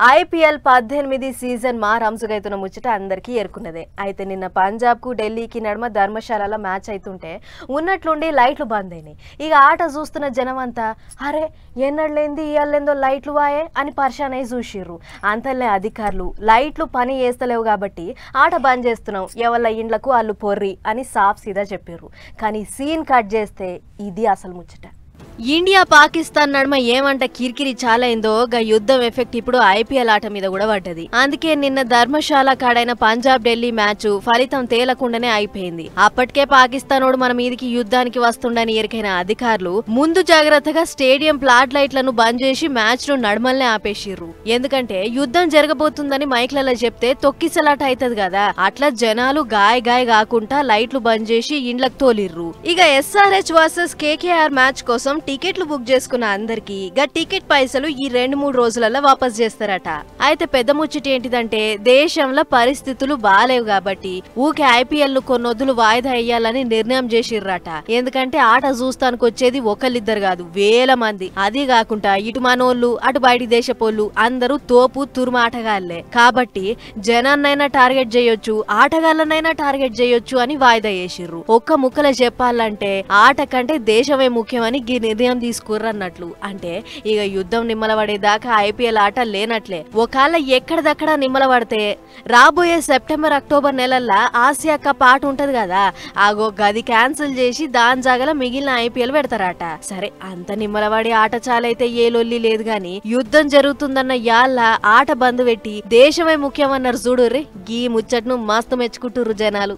IPL 18 season మా రంజుగైతున్న ముచ్చట అందరికీ ఎరుకున్నదే. అయితే నిన్న పంజాబ్ కు ఢిల్లీకి నడుమ ధర్మశాలలో మ్యాచ్ అవుతుంటే ఉన్నట్లుండి లైట్లు బంద్ అయినాయి. ఇక ఆట చూస్తున్న జనం అంతా అరే ఎన్నడలేంది ఇయ్యాలేందో లైట్లు వాయే అని పరిశాన్ అయి చూసిర్రు. అంతలే అధికారులు లైట్లు పని చేస్తలేవు కాబట్టి ఆట బంద్ చేస్తున్నాం, ఎవళ్ళ ఇండ్లకు వాళ్ళు పొర్రి అని సాఫ్ సీదా చెప్పిర్రు. కానీ సీన్ కట్ చేస్తే ఇది అసలు ముచ్చట. ఇండియా పాకిస్తాన్ నడుమ ఏమంట కిరికిరి చాలా అయిందో గా యుద్ధం ఎఫెక్ట్ ఇప్పుడు IPL ఆట మీద కూడా పడ్డది. అందుకే నిన్న ధర్మశాల కాడైన పంజాబ్ ఢిల్లీ మ్యాచ్ ఫలితం తేలకుండానే అయిపోయింది. అప్పటికే పాకిస్తానోడు మన మీదికి యుద్ధానికి వస్తుండని ఎరికైన అధికారులు ముందు జాగ్రత్తగా స్టేడియం ఫ్లాట్ లైట్లను బంద్ చేసి మ్యాచ్ ను నడుమల్నే ఆపేసిర్రు. ఎందుకంటే యుద్ధం జరగబోతుందని మైక్లలో చెప్తే తొక్కిసలాట అవుతుంది కదా, అట్లా జనాలు గాయ కాకుండా లైట్లు బంద్ చేసి ఇండ్లకు తోలిర్రు. ఇక SRH వర్సెస్ KKR మ్యాచ్ కోసం టికెట్లు బుక్ చేసుకున్న అందరికి గా టికెట్ పైసలు ఈ 2-3 రోజులలో వాపస్ చేస్తారట. అయితే పెద్ద ముచ్చట ఏంటిదంటే దేశంలో పరిస్థితులు బాలేవు కాబట్టి ఊకే IPL ను కొన్నొద్దులు వాయిదా వేయాలని నిర్ణయం చేసిర్రట. ఎందుకంటే ఆట చూస్తానికి వచ్చేది ఒకళ్ళిద్దరు కాదు, వేల మంది. అది కాకుండా ఇటు మనోళ్ళు అటు బయటి దేశపోళ్ళు అందరూ తోపు తురుమ ఆటగాళ్లే కాబట్టి జనాన్నైనా టార్గెట్ చేయొచ్చు, ఆటగాళ్లనైనా టార్గెట్ చేయొచ్చు అని వాయిదా చేసిర్రు. ఒక్క ముక్కలో చెప్పాలంటే ఆట కంటే దేశమే ముఖ్యమని నిర్ణయం తీసుకుర్రన్నట్లు. అంటే ఇక యుద్ధం నిమ్మలపడేదాకా IPL ఆట లేనట్లే. ఒకవేళ ఎక్కడదక్కడ నిమ్మలపడితే రాబోయే సెప్టెంబర్ అక్టోబర్ నెలల్లో ఆసియా కప్ ఆట ఉంటది కదా, ఆగో గది క్యాన్సిల్ చేసి దాని జాగల మిగిలిన IPL పెడతారట. సరే అంత నిమ్మలపడి ఆట చాలైతే ఏ లొల్లి లేదు గాని యుద్ధం జరుగుతుందన్న యాళ్ళ ఆట బంద్ పెట్టి దేశమే ముఖ్యమన్నారు చూడుర్రి. గీ ముచ్చట్ను మస్తు మెచ్చుకుంటుర్రు జనాలు.